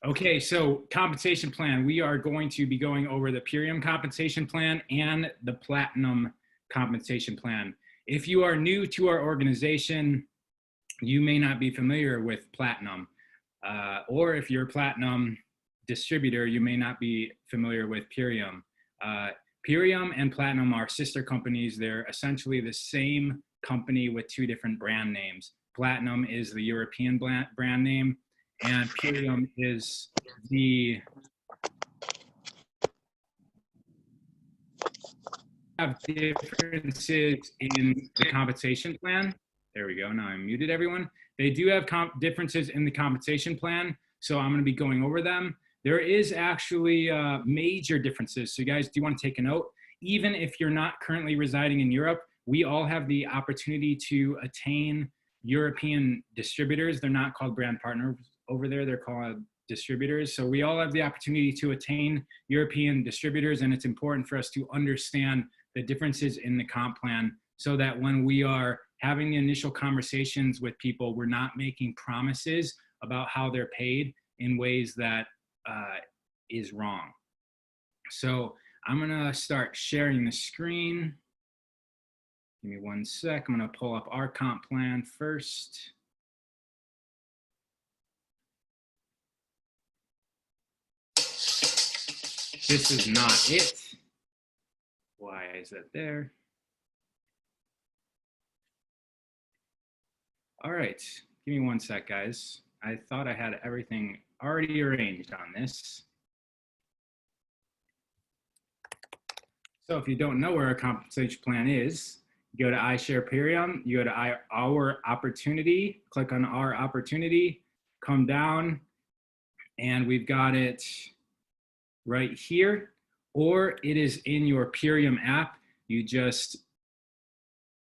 Okay, so compensation plan. We are going to be going over the Purium compensation plan and the Platinum compensation plan. If you are new to our organization, you may not be familiar with Platinum. Or if you're a Platinum distributor, you may not be familiar with Purium. Purium and Platinum are sister companies. They're essentially the same company with two different brand names. Platinum is the European brand name, and Purium is the have differences in the compensation plan. There we go. Now I muted everyone. They do have differences in the compensation plan, so I'm going to be going over them. There is actually major differences. So you guys do want to take a note. Even if you're not currently residing in Europe, we all have the opportunity to attain European distributors. They're not called brand partners over there. They're called distributors. So we all have the opportunity to attain European distributors, and it's important for us to understand the differences in the comp plan so that when we are having the initial conversations with people, we're not making promises about how they're paid in ways that is wrong. So I'm gonna start sharing the screen. Give me one sec. I'm gonna pull up our comp plan first. This is not it. Why is that there? All right, give me one sec, guys. I thought I had everything already arranged on this. So if you don't know where our compensation plan is, you go to iShare Purium, you go to our opportunity, click on our opportunity, come down, and we've got it right here, or it is in your Purium app. You just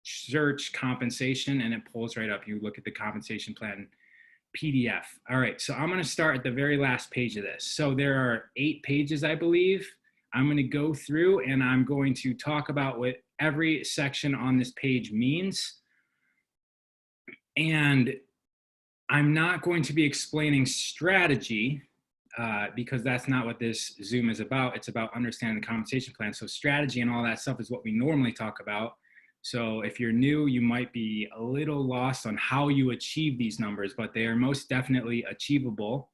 search compensation and it pulls right up. You look at the compensation plan PDF. All right, so I'm gonna start at the very last page of this. So there are 8 pages, I believe. I'm gonna go through and I'm going to talk about what every section on this page means. And I'm not going to be explaining strategy because that's not what this Zoom is about. It's about understanding the compensation plan. So strategy and all that stuff is what we normally talk about. So if you're new, you might be a little lost on how you achieve these numbers, but they are most definitely achievable.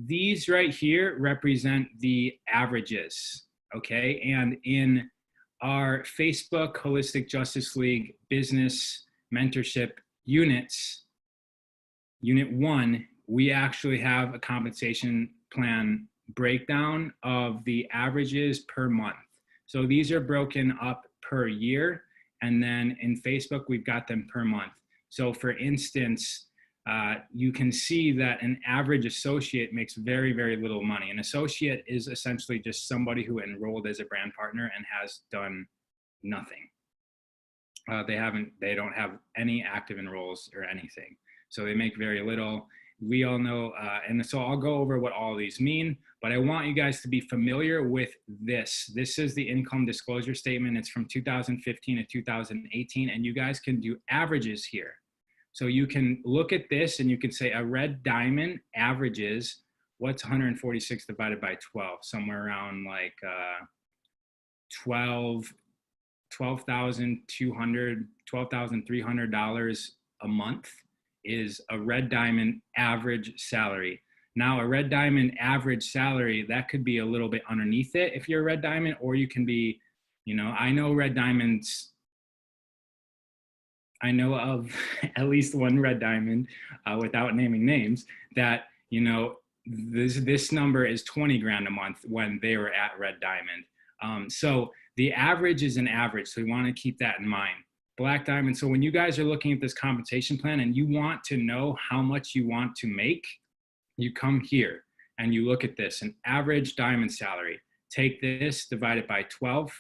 These right here represent the averages, okay? And in our Facebook Holistic Justice League business mentorship units, Unit 1, we actually have a compensation plan breakdown of the averages per month. So these are broken up per year. And then in Facebook, we've got them per month. So for instance, you can see that an average associate makes very, very little money. An associate is essentially just somebody who enrolled as a brand partner and has done nothing. They don't have any active enrolls or anything. So they make very little. We all know, and so I'll go over what all these mean, but I want you guys to be familiar with this. This is the income disclosure statement. It's from 2015 to 2018, and you guys can do averages here. So you can look at this and you can say a red diamond averages, what's 146 divided by 12? Somewhere around like $12,300 a month is a red diamond average salary. Now, a red diamond average salary, that could be a little bit underneath it if you're a red diamond, or you can be, you know, I know red diamonds, I know of at least one red diamond without naming names that, you know, this number is 20 grand a month when they were at red diamond. So the average is an average. So we want to keep that in mind. Black diamond. So when you guys are looking at this compensation plan and you want to know how much you want to make, you come here and you look at this, an average diamond salary. Take this, divide it by 12,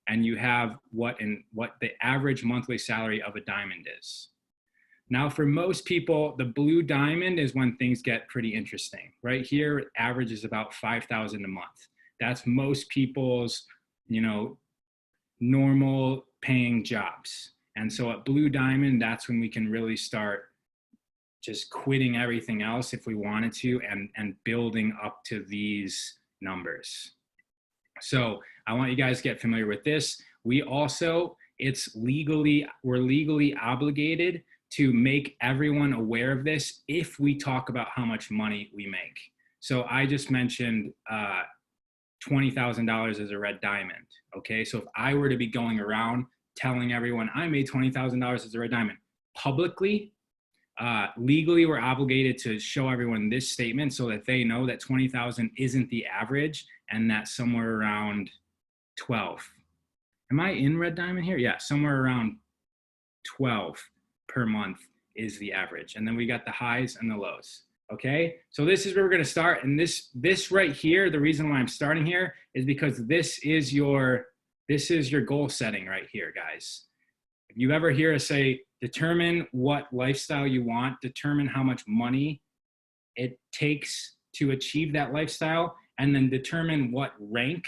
and you have what the average monthly salary of a diamond is. Now, for most people, the blue diamond is when things get pretty interesting. Right here, average is about 5,000 a month. That's most people's, you know, normal paying jobs. And so at blue diamond, that's when we can really start just quitting everything else if we wanted to, and building up to these numbers. So I want you guys to get familiar with this. We're legally obligated to make everyone aware of this if we talk about how much money we make. So I just mentioned $20,000 as a red diamond. Okay, so if I were to be going around telling everyone I made $20,000 as a red diamond publicly, legally we're obligated to show everyone this statement so that they know that 20,000 isn't the average and that somewhere around 12. Am I in red diamond here? Yeah, somewhere around 12 per month is the average. And then we got the highs and the lows. Okay, so this is where we're going to start. And this right here, the reason why I'm starting here is because this is your goal setting right here, guys. If you ever hear us say, determine what lifestyle you want, determine how much money it takes to achieve that lifestyle, and then determine what rank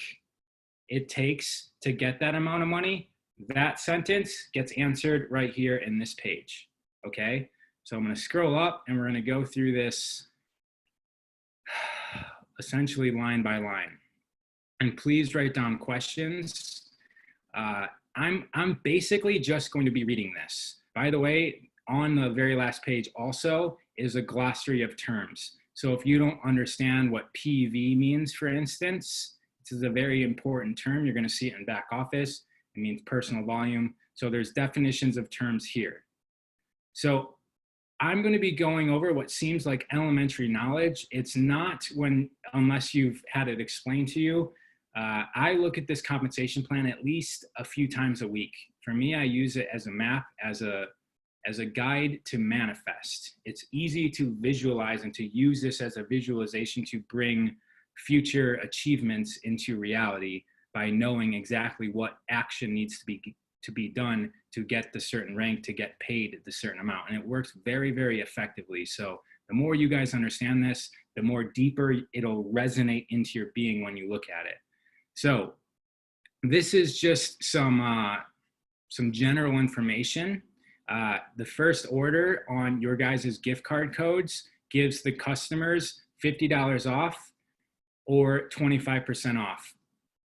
it takes to get that amount of money, that sentence gets answered right here in this page. Okay, so I'm going to scroll up and we're going to go through this essentially line by line. And please write down questions. I'm basically just going to be reading this. By the way, on the very last page also is a glossary of terms. So if you don't understand what PV means, for instance, this is a very important term. You're going to see it in back office. It means personal volume. So there's definitions of terms here. So I'm going to be going over what seems like elementary knowledge. It's not unless you've had it explained to you. I look at this compensation plan at least a few times a week. For me, I use it as a map, as a guide to manifest. It's easy to visualize and to use this as a visualization to bring future achievements into reality by knowing exactly what action needs to be done to get the certain rank, to get paid the certain amount. And it works very, very effectively. So the more you guys understand this, the more deeper it'll resonate into your being when you look at it. So this is just some general information. The first order on your guys' gift card codes gives the customers $50 off or 25% off,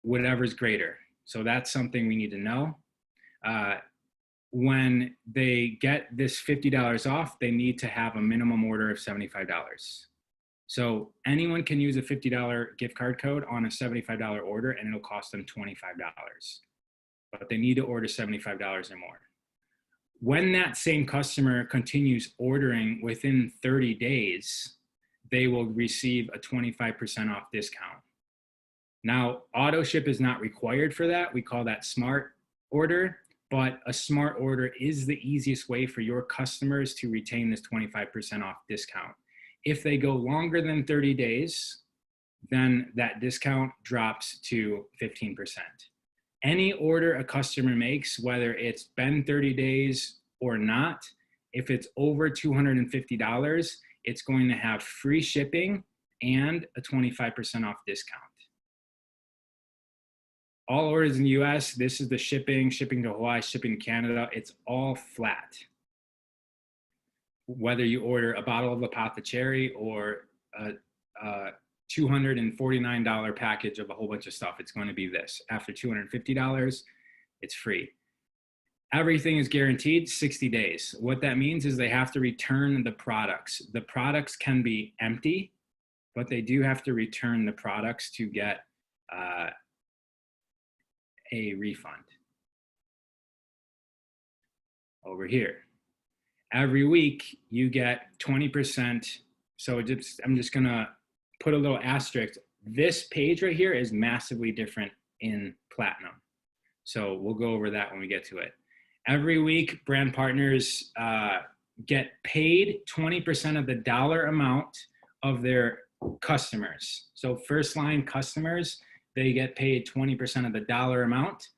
whatever's greater. So that's something we need to know. When they get this $50 off, they need to have a minimum order of $75. So anyone can use a $50 gift card code on a $75 order and it'll cost them $25. But they need to order $75 or more. When that same customer continues ordering within 30 days, they will receive a 25% off discount. Now, auto ship is not required for that. We call that smart order, but a smart order is the easiest way for your customers to retain this 25% off discount. If they go longer than 30 days, then that discount drops to 15%. Any order a customer makes, whether it's been 30 days or not, if it's over $250, it's going to have free shipping and a 25% off discount. All orders in the US, this is the shipping to Hawaii, shipping to Canada, it's all flat. Whether you order a bottle of Apothecary or a $249 package of a whole bunch of stuff, it's going to be this. After $250, it's free. Everything is guaranteed 60 days. What that means is they have to return the products. The products can be empty, but they do have to return the products to get a refund. Over here. Every week you get 20%. So I'm just gonna put a little asterisk. This page right here is massively different in Platinum. So we'll go over that when we get to it. Every week, brand partners get paid 20% of the dollar amount of their customers. So first line customers, they get paid 20% of the dollar amount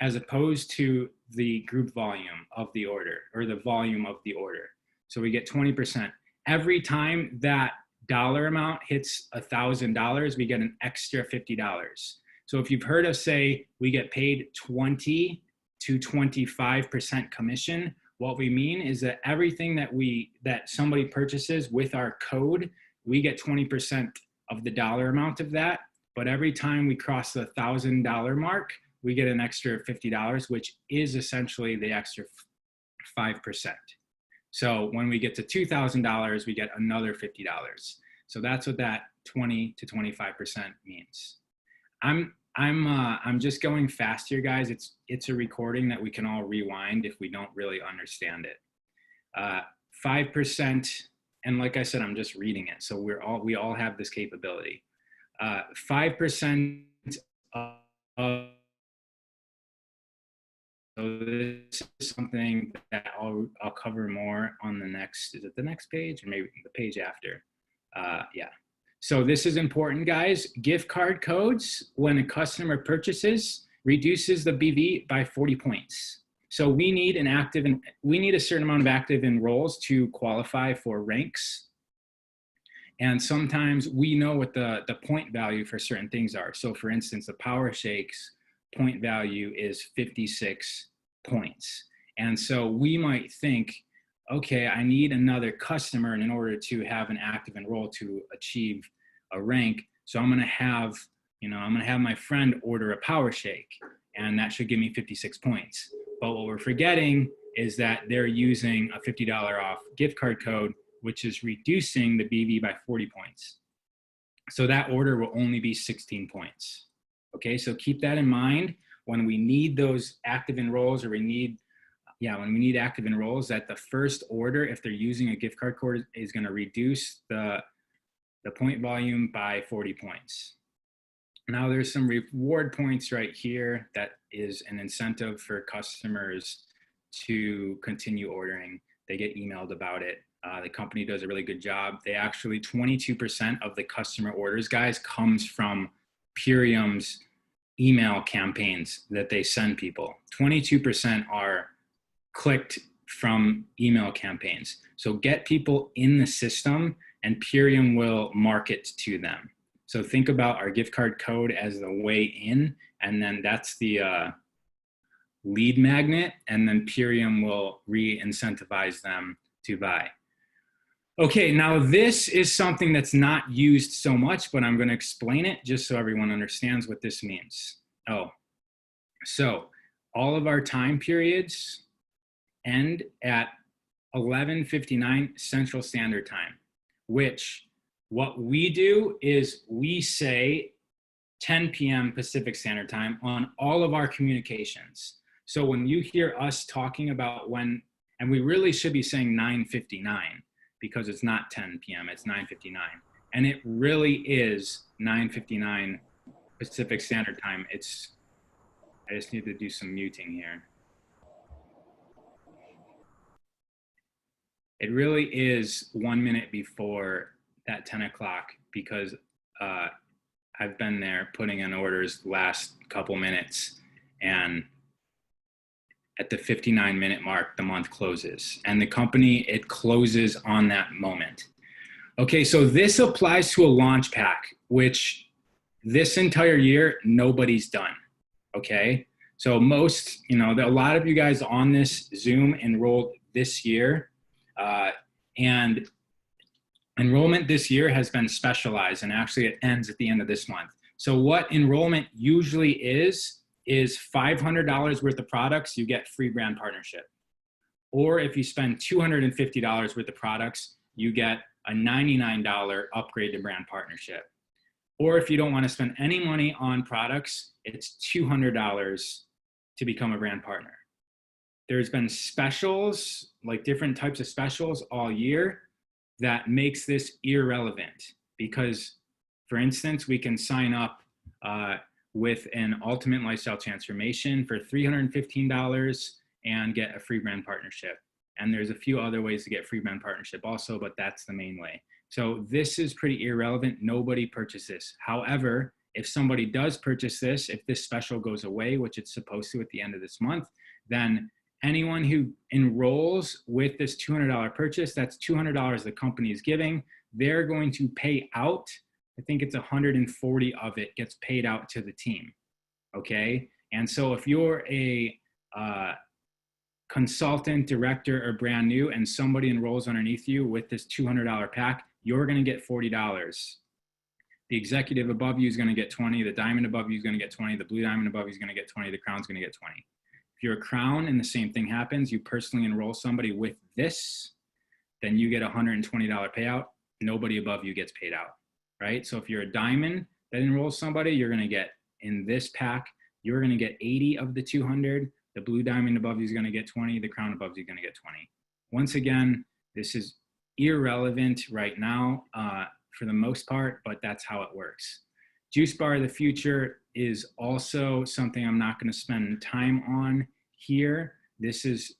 as opposed to the group volume of the order or the volume of the order. So we get 20%. Every time that dollar amount hits $1,000, we get an extra $50. So if you've heard us say we get paid 20 to 25% commission, What we mean is that everything that somebody purchases with our code, we get 20% of the dollar amount of that. But every time we cross the $1,000 mark, we get an extra $50, which is essentially the extra 5%. So when we get to $2,000, we get another $50. So that's what that 20 to 25% means. I'm just going fast here, guys. It's a recording that we can all rewind if we don't really understand it. 5%, and like I said, I'm just reading it, so we all have this capability. 5% of, so this is something that I'll cover more on the next, is it the next page or maybe the page after? Yeah. So this is important, guys. Gift card codes, when a customer purchases, reduces the BV by 40 points. So we need a certain amount of active enrolls to qualify for ranks. And sometimes we know what the point value for certain things are. So for instance, the Power Shakes point value is 56 points. And so we might think, okay, I need another customer in order to have an active enroll to achieve a rank. So I'm gonna have my friend order a Power Shake, and that should give me 56 points. But what we're forgetting is that they're using a $50 off gift card code, which is reducing the BV by 40 points. So that order will only be 16 points. Okay, so keep that in mind when we need those active enrolls, or when we need active enrolls, that the first order, if they're using a gift card code, is gonna reduce the point volume by 40 points. Now there's some reward points right here that is an incentive for customers to continue ordering. They get emailed about it. The company does a really good job. They actually, 22% of the customer orders, guys, comes from Purium's email campaigns that they send people. 22% are clicked from email campaigns. So get people in the system and Purium will market to them. So think about our gift card code as the way in, and then that's the lead magnet, and then Purium will re-incentivize them to buy. Okay, now this is something that's not used so much, but I'm gonna explain it just so everyone understands what this means. So all of our time periods end at 11:59 Central Standard Time, which what we do is we say 10 p.m. Pacific Standard Time on all of our communications. So when you hear us talking about when, and we really should be saying 9:59 because it's not 10 p.m., it's 9:59. And it really is 9:59 Pacific Standard Time. I just need to do some muting here. It really is 1 minute before that 10 o'clock because I've been there putting in orders the last couple minutes, and at the 59-minute mark, the month closes, and the company, it closes on that moment. Okay, so this applies to a launch pack, which this entire year, nobody's done, okay? So most, a lot of you guys on this Zoom enrolled this year, and enrollment this year has been specialized, and actually it ends at the end of this month. So what enrollment usually is $500 worth of products, you get free brand partnership. Or if you spend $250 worth of products, you get a $99 upgrade to brand partnership. Or if you don't want to spend any money on products, it's $200 to become a brand partner. There's been specials, like different types of specials all year that makes this irrelevant because, for instance, we can sign up with an ultimate lifestyle transformation for $315 and get a free brand partnership. And there's a few other ways to get free brand partnership also, but that's the main way. So this is pretty irrelevant. Nobody purchased this. However, if somebody does purchase this, if this special goes away, which it's supposed to at the end of this month, then anyone who enrolls with this $200 purchase, that's $200 the company is giving, they're going to pay out, I think it's 140 of it gets paid out to the team, okay? And so if you're a consultant, director, or brand new, and somebody enrolls underneath you with this $200 pack, you're going to get $40. The executive above you is going to get 20. The diamond above you is going to get 20. The blue diamond above you is going to get 20. The crown's going to get 20. If you're a crown and the same thing happens, you personally enroll somebody with this, then you get a $120 payout. Nobody above you gets paid out, right? So if you're a diamond that enrolls somebody, you're going to get, in this pack, you're going to get 80 of the 200. The blue diamond above you is going to get 20. The crown above you is going to get 20. Once again, this is irrelevant right now for the most part, but that's how it works. Juice bar of the future is also something I'm not going to spend time on here. This is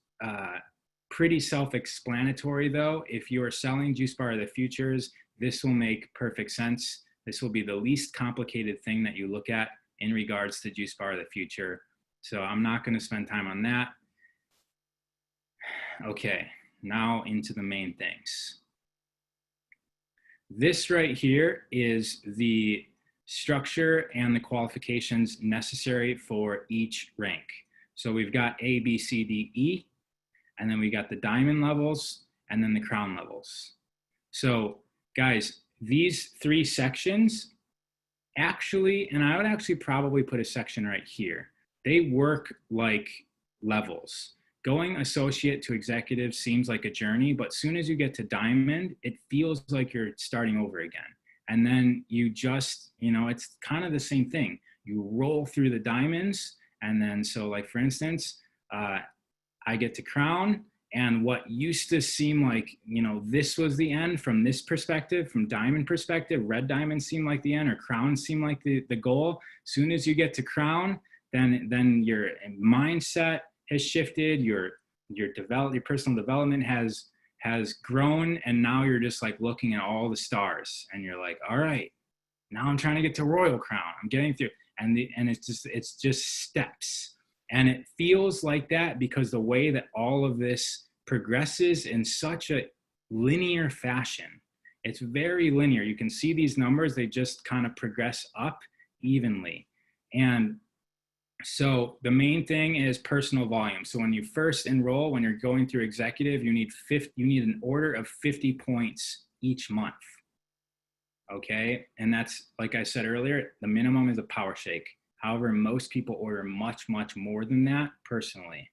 pretty self-explanatory though. If you are selling juice bar of the futures, this will make perfect sense. This will be the least complicated thing that you look at in regards to juice bar of the future. So I'm not going to spend time on that. Okay, now into the main things. This right here is the structure and the qualifications necessary for each rank. So we've got A, B, C, D, E, and then we got the diamond levels and then the crown levels. So guys, these three sections actually, and I would actually probably put a section right here. They work like levels. Going associate to executive seems like a journey, but as soon as you get to diamond, it feels like you're starting over again. And then you just, you know, it's kind of the same thing. You roll through the diamonds. And then, so like, for instance, I get to crown, and what used to seem like, you know, this was the end from this perspective, from diamond perspective, red diamond seemed like the end, or crown seemed like the goal. As soon as you get to crown, then your mindset has shifted, your personal development has grown, and now you're just like looking at all the stars, and you're like, all right, now I'm trying to get to royal crown. I'm getting through, and it's just steps. And it feels like that because the way that all of this progresses in such a linear fashion. It's very linear. You can see these numbers, they just kind of progress up evenly. And so the main thing is personal volume. So when you first enroll, when you're going through executive, you need an order of 50 points each month. Okay. And that's, like I said earlier, the minimum is a power shake. However, most people order much, much more than that personally.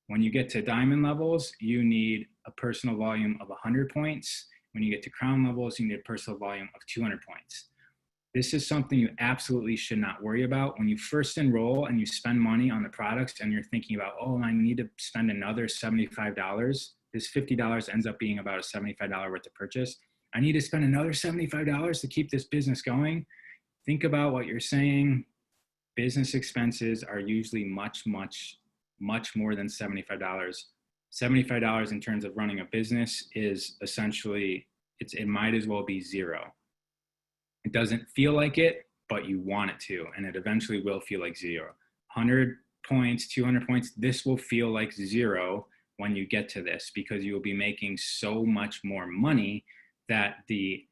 When you get to diamond levels, you need a personal volume of 100 points. When you get to crown levels, you need a personal volume of 200 points. This is something you absolutely should not worry about. When you first enroll and you spend money on the products and you're thinking about, oh, I need to spend another $75. This $50 ends up being about a $75 worth of purchase. I need to spend another $75 to keep this business going. Think about what you're saying. Business expenses are usually much, much, much more than $75. $75 in terms of running a business is essentially, it might as well be zero. It doesn't feel like it, but you want it to, and it eventually will feel like zero. 100 points, 200 points, this will feel like zero when you get to this, because you will be making so much more money that the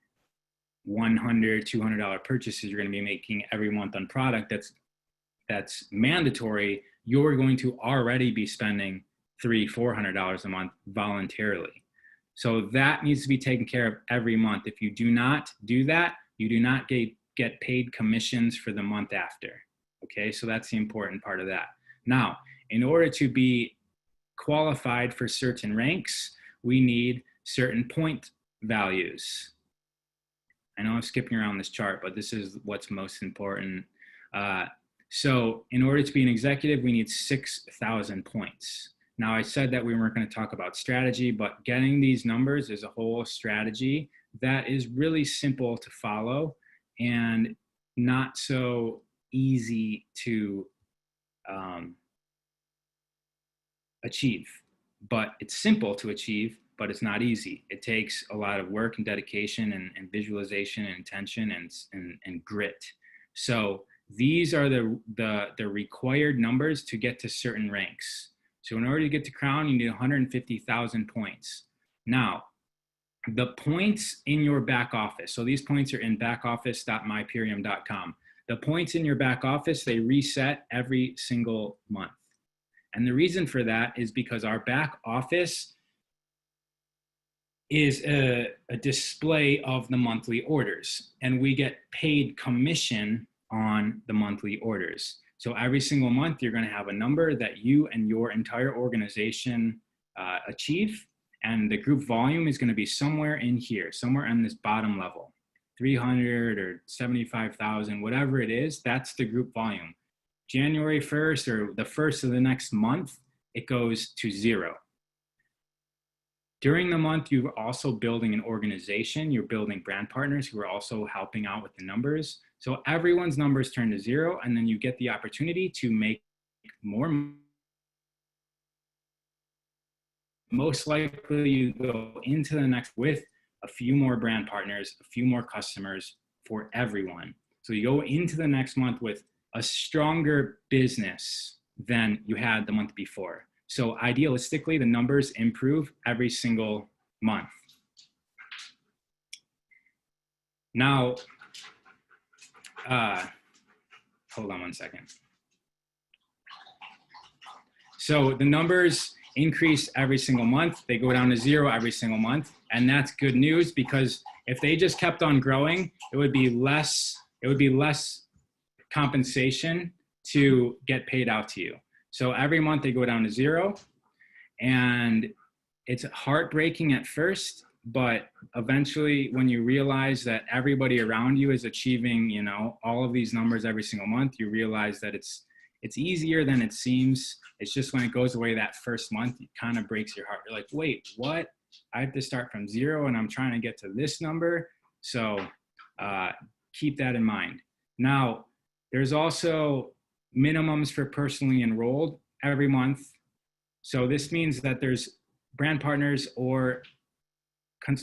$100, $200 purchases you're going to be making every month on product that's mandatory, you're going to already be spending $300, $400 a month voluntarily. So that needs to be taken care of every month. If you do not do that, you do not get paid commissions for the month after. Okay, so that's the important part of that. Now, in order to be qualified for certain ranks, we need certain point values. I know I'm skipping around this chart, but this is what's most important. So in order to be an executive, we need 6,000 points. Now, I said that we weren't going to talk about strategy, but getting these numbers is a whole strategy that is really simple to follow and not so easy to achieve. But it's simple to achieve, but it's not easy. It takes a lot of work and dedication and visualization and intention and grit. So these are the required numbers to get to certain ranks. So in order to get to crown, you need 150,000 points. Now, the points in your back office, so these points are in backoffice.mypurium.com. The points in your back office, they reset every single month. And the reason for that is because our back office is a display of the monthly orders, and we get paid commission on the monthly orders. So every single month, you're going to have a number that you and your entire organization achieve, and the group volume is going to be somewhere in here, somewhere on this bottom level, 300 or 75,000, whatever it is, that's the group volume. January 1st or the first of the next month, it goes to zero. During the month, you're also building an organization. You're building brand partners who are also helping out with the numbers. So everyone's numbers turn to zero, and then you get the opportunity to make more. Most likely you go into the next with a few more brand partners, a few more customers for everyone. So you go into the next month with a stronger business than you had the month before. So idealistically, the numbers improve every single month. Now, hold on one second. So the numbers increase every single month. They go down to zero every single month. And that's good news, because if they just kept on growing, it would be less compensation to get paid out to you. So every month they go down to zero, and it's heartbreaking at first, but eventually when you realize that everybody around you is achieving, you know, all of these numbers every single month, you realize that it's easier than it seems. It's just when it goes away that first month, it kind of breaks your heart. You're like, wait, what? I have to start from zero and I'm trying to get to this number. So keep that in mind. Now, there's also minimums for personally enrolled every month. So this means that there's brand partners or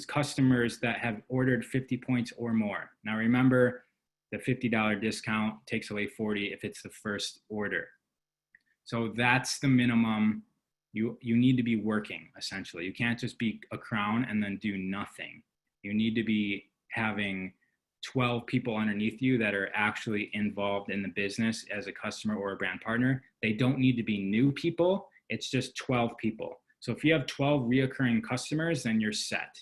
customers that have ordered 50 points or more. Now remember, the $50 discount takes away 40 if it's the first order. So that's the minimum. You need to be working, essentially. You can't just be a crown and then do nothing. You need to be having 12 people underneath you that are actually involved in the business as a customer or a brand partner. They don't need to be new people. It's just 12 people. So if you have 12 reoccurring customers, then you're set.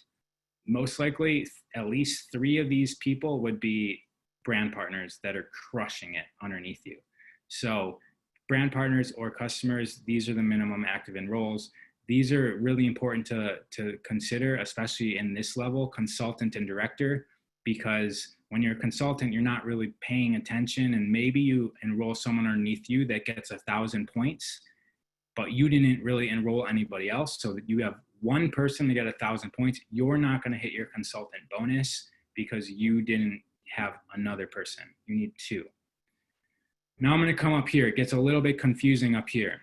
Most likely, at least 3 of these people would be brand partners that are crushing it underneath you. So brand partners or customers, these are the minimum active enrolls. These are really important to consider, especially in this level, consultant and director, because when you're a consultant, you're not really paying attention, and maybe you enroll someone underneath you that gets 1,000 points, but you didn't really enroll anybody else. So that you have one person to get 1,000 points, you're not going to hit your consultant bonus because you didn't have another person. You need 2. Now I'm going to come up here. It gets a little bit confusing up here.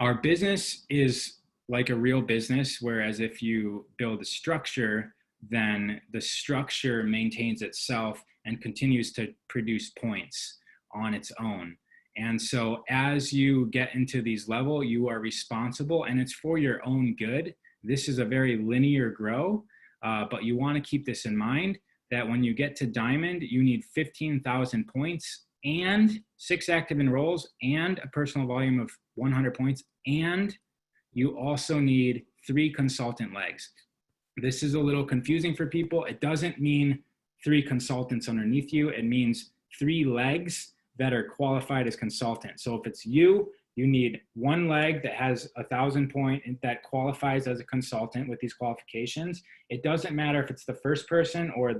Our business is like a real business, whereas if you build a structure, then the structure maintains itself and continues to produce points on its own. And so as you get into these levels, you are responsible, and it's for your own good. This is a very linear grow, but you want to keep this in mind that when you get to diamond, you need 15,000 points and 6 active enrolls and a personal volume of 100 points. And you also need 3 consultant legs. This is a little confusing for people. It doesn't mean 3 consultants underneath you. It means 3 legs that are qualified as consultants. So if it's you, you need 1 leg that has 1,000 points that qualifies as a consultant with these qualifications. It doesn't matter if it's the first person or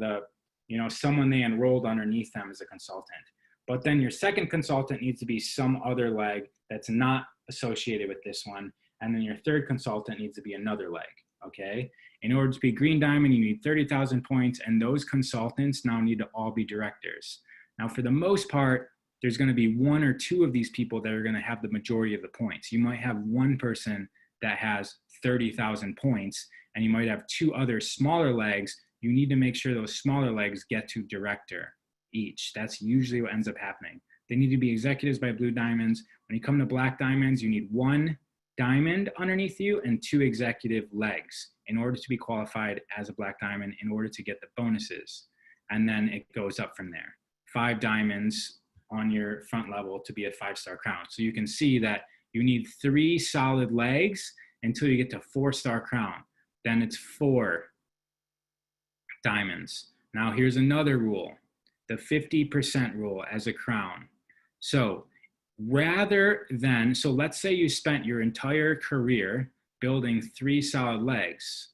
someone they enrolled underneath them as a consultant. But then your second consultant needs to be some other leg that's not associated with this one. And then your third consultant needs to be another leg, okay? In order to be green diamond, you need 30,000 points, and those consultants now need to all be directors. Now, for the most part, there's going to be 1 or 2 of these people that are going to have the majority of the points. You might have 1 person that has 30,000 points, and you might have 2 other smaller legs. You need to make sure those smaller legs get to director each. That's usually what ends up happening. They need to be executives by blue diamonds. When you come to black diamonds, you need 1 diamond underneath you and 2 executive legs in order to be qualified as a black diamond, in order to get the bonuses. And then it goes up from there. 5 diamonds on your front level to be a 5-star crown. So you can see that You need 3 solid legs until you get to 4-star crown. Then it's 4 diamonds. Now here's another rule, the 50% rule as a crown. So let's say you spent your entire career building 3 solid legs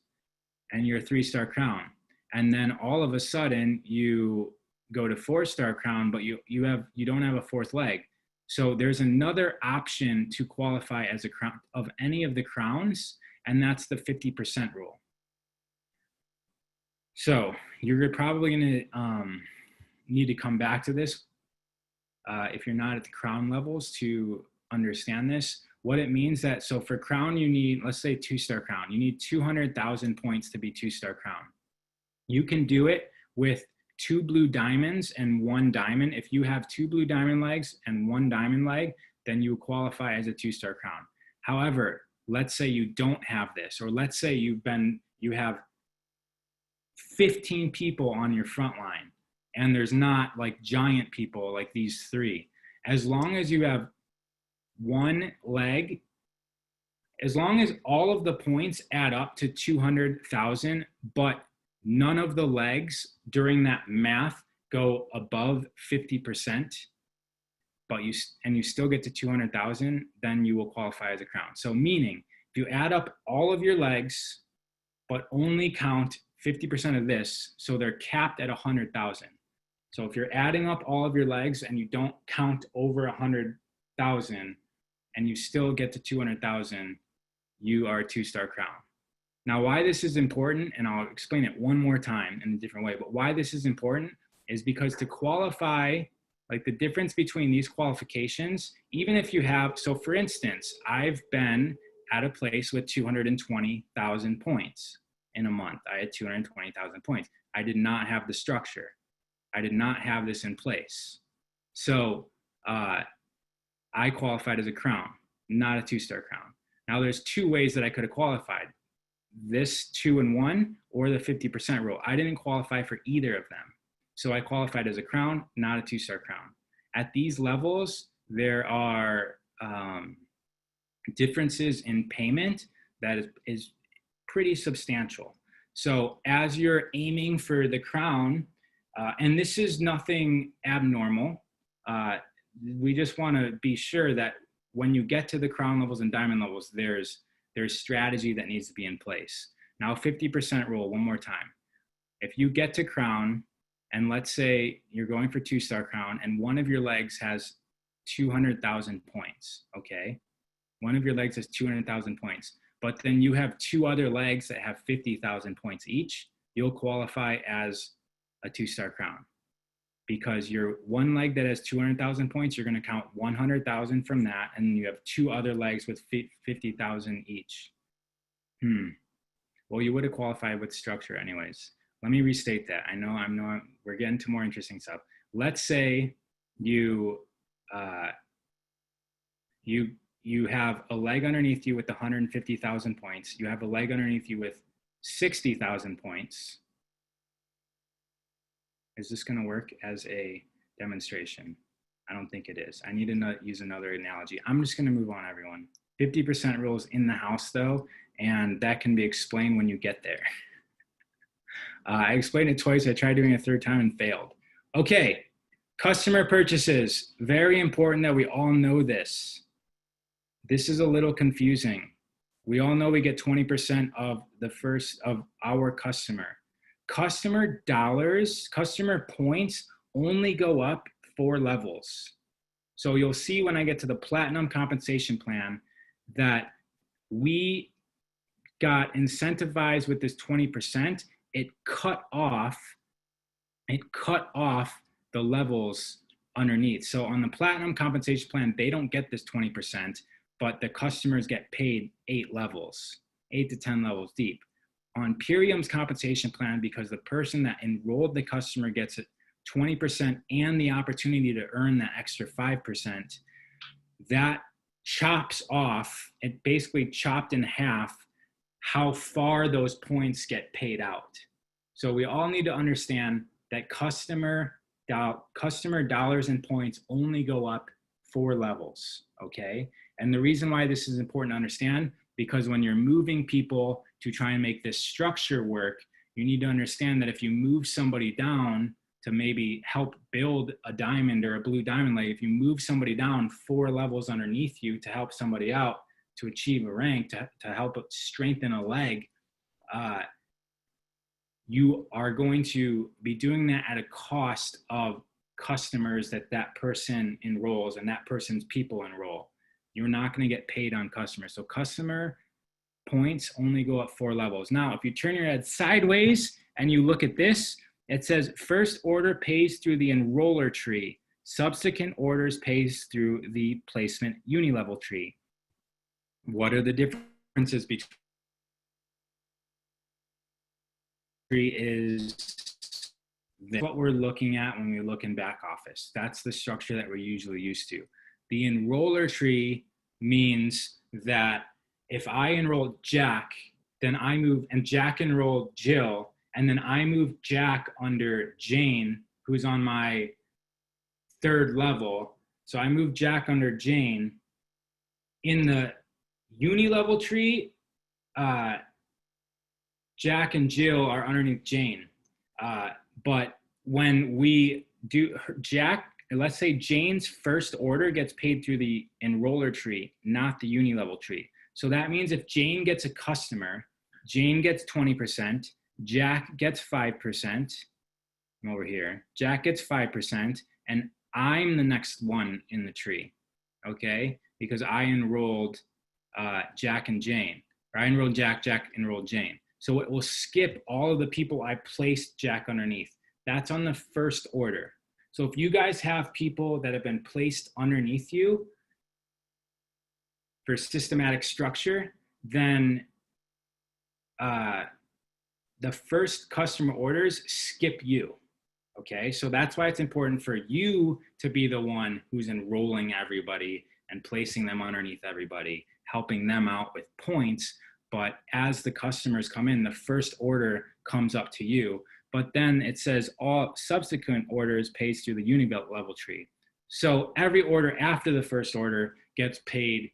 and you're a 3-star crown. And then all of a sudden you go to 4-star crown, but you don't have a 4th leg. So there's another option to qualify as a crown of any of the crowns, and that's the 50% rule. So you're probably going to need to come back to this if you're not at the crown levels to understand this. What it means that, so for crown, you need, let's say 2-star crown, you need 200,000 points to be 2-star crown. You can do it with 2 blue diamonds and 1 diamond. If you have 2 blue diamond legs and 1 diamond leg, then you qualify as a 2-star crown. However, let's say you don't have this, or let's say you have 15 people on your front line and there's not like giant people like these 3. As long as you have 1 leg, as long as all of the points add up to 200,000, but none of the legs during that math go above 50%, but you still get to 200,000, then you will qualify as a crown. So meaning, if you add up all of your legs, but only count 50% of this, so they're capped at 100,000. So if you're adding up all of your legs and you don't count over 100,000 and you still get to 200,000, you are a 2-star crown. Now, why this is important, and I'll explain it one more time in a different way, but why this is important is because to qualify, like the difference between these qualifications, even if you have, so for instance, I've been at a place with 220,000 points in a month. I had 220,000 points. I did not have the structure. I did not have this in place. So I qualified as a crown, not a 2-star crown. Now there's 2 ways that I could have qualified. This 2 and 1 or the 50% rule. I didn't qualify for either of them. So I qualified as a crown, not a 2-star crown. At these levels, there are differences in payment that is pretty substantial. So as you're aiming for the crown, and this is nothing abnormal, we just want to be sure that when you get to the crown levels and diamond levels, there's strategy that needs to be in place. Now, 50% rule, one more time. If you get to crown, and let's say you're going for 2-star crown, and one of your legs has 200,000 points, okay? One of your legs has 200,000 points, but then you have 2 other legs that have 50,000 points each, you'll qualify as a 2-star crown. Because your 1 leg that has 200,000 points, you're going to count 100,000 from that, and you have 2 other legs with 50,000 each. Well, you would have qualified with structure anyways. Let me restate that. I know we're getting to more interesting stuff. Let's say you have a leg underneath you with 150,000 points. You have a leg underneath you with 60,000 points. Is this going to work as a demonstration? I don't think it is. I need to use another analogy. I'm just going to move on, everyone. 50% rule is in the house, though, and that can be explained when you get there. I explained it twice. I tried doing it a 3rd time and failed. Okay, customer purchases. Very important that we all know this. This is a little confusing. We all know we get 20% of our customer. Customer dollars, customer points only go up 4 levels. So you'll see when I get to the platinum compensation plan that we got incentivized with this 20%. It cut off the levels underneath. So on the platinum compensation plan, they don't get this 20%, but the customers get paid 8 levels, 8 to 10 levels deep. On Purium's compensation plan, because the person that enrolled the customer gets it 20% and the opportunity to earn that extra 5%, that chops off, it basically chopped in half how far those points get paid out. So we all need to understand that customer dollars and points only go up 4 levels, okay? And the reason why this is important to understand, because when you're moving people to try and make this structure work, you need to understand that if you move somebody down to maybe help build a diamond or a blue diamond leg, if you move somebody down 4 levels underneath you to help somebody out to achieve a rank, to help strengthen a leg, you are going to be doing that at a cost of customers that person enrolls and that person's people enroll. You're not going to get paid on customers. So customer points only go up 4 levels. Now, if you turn your head sideways and you look at this, it says first order pays through the enroller tree. Subsequent orders pays through the placement unilevel tree. What are the differences between is what we're looking at when we look in back office. That's the structure that we're usually used to. The enroller tree means that if I enroll Jack, then I move, and Jack enrolled Jill, and then I move Jack under Jane, who's on my 3rd level. So I move Jack under Jane. In the unilevel tree, Jack and Jill are underneath Jane. But when we do Jack, let's say Jane's first order gets paid through the enroller tree, not the unilevel tree. So that means if Jane gets a customer, Jane gets 20%, Jack gets 5%. I'm over here. Jack gets 5%, and I'm the next one in the tree, okay? Because I enrolled Jack and Jane. Or I enrolled Jack, Jack enrolled Jane. So it will skip all of the people I placed Jack underneath. That's on the first order. So if you guys have people that have been placed underneath you for systematic structure, then the first customer orders skip you, okay? So that's why it's important for you to be the one who's enrolling everybody and placing them underneath everybody, helping them out with points. But as the customers come in, the first order comes up to you. But then it says all subsequent orders pays through the unilevel tree. So every order after the first order gets paid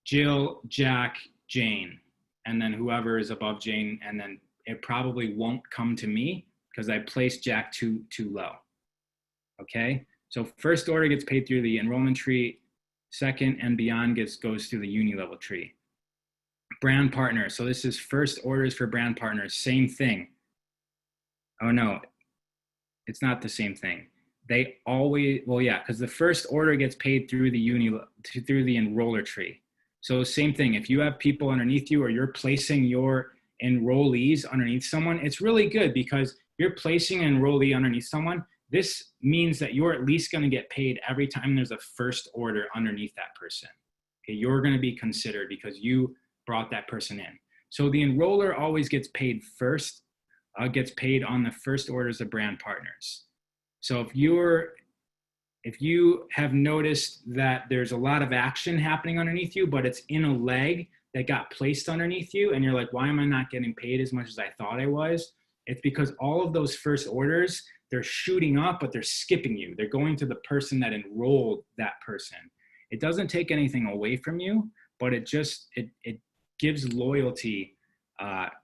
Jill, Jack, Jane, and then whoever is above Jane, and then it probably won't come to me because I placed Jack too low. Okay, so first order gets paid through the enrollment tree. Second and beyond goes through the unilevel tree. Brand partner. So this is first orders for brand partners. Same thing. Oh no, it's not the same thing. They always, well, yeah, because the first order gets paid through the enroller tree. So same thing. If you have people underneath you, or you're placing your enrollees underneath someone, it's really good because you're placing an enrollee underneath someone. This means that you're at least going to get paid every time there's a first order underneath that person. Okay, you're going to be considered because you brought that person in. So the enroller always gets paid first, gets paid on the first orders of brand partners. So if you have noticed that there's a lot of action happening underneath you, but it's in a leg that got placed underneath you, and you're like, why am I not getting paid as much as I thought I was? It's because all of those first orders, they're shooting up, but they're skipping you. They're going to the person that enrolled that person. It doesn't take anything away from you, but it gives loyalty,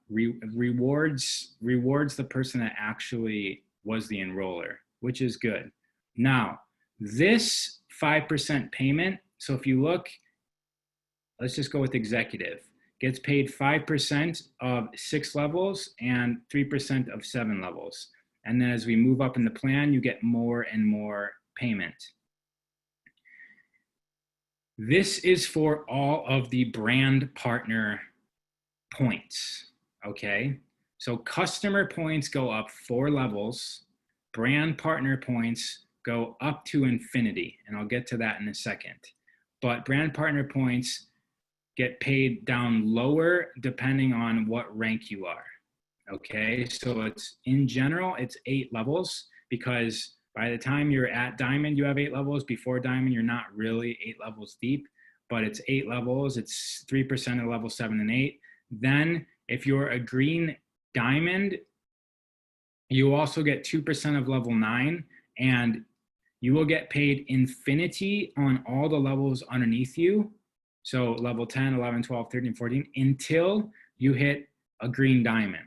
rewards the person that actually was the enroller, which is good. Now, this 5% payment, so if you look, let's just go with executive, gets paid 5% of 6 levels and 3% of 7 levels. And then as we move up in the plan, you get more and more payment. This is for all of the brand partner points, okay? So customer points go up 4 levels, brand partner points go up to infinity, and I'll get to that in a second. But brand partner points get paid down lower depending on what rank you are, okay? So it's, in general, it's 8 levels, because by the time you're at diamond, you have 8 levels. Before diamond, you're not really 8 levels deep, but it's 8 levels. It's 3% of level 7 and 8. Then if you're a green diamond, you also get 2% of level 9, and You will get paid infinity on all the levels underneath you. So level 10, 11, 12, 13, 14, until you hit a green diamond.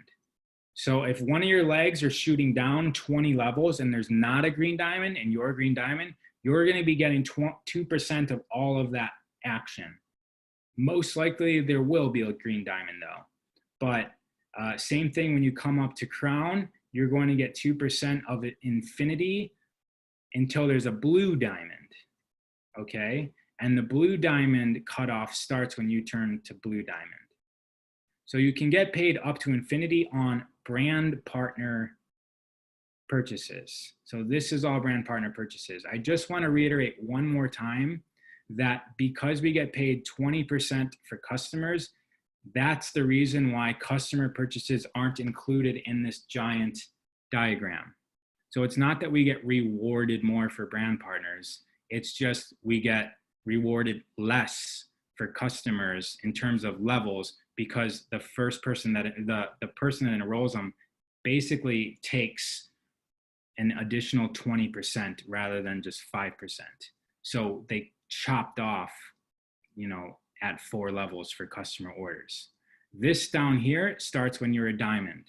So if one of your legs are shooting down 20 levels and there's not a green diamond and you're a green diamond, you're going to be getting 2% of all of that action. Most likely there will be a green diamond though. But same thing when you come up to crown, you're going to get 2% of it infinity until there's a blue diamond, okay? And the blue diamond cutoff starts when you turn to blue diamond. So you can get paid up to infinity on brand partner purchases. So this is all brand partner purchases. I just want to reiterate one more time that because we get paid 20% for customers, that's the reason why customer purchases aren't included in this giant diagram. So it's not that we get rewarded more for brand partners. It's just we get rewarded less for customers in terms of levels, because the first person that the person that enrolls them basically takes an additional 20% rather than just 5%. So they chopped off, you know, at 4 levels for customer orders. This down here starts when you're a diamond.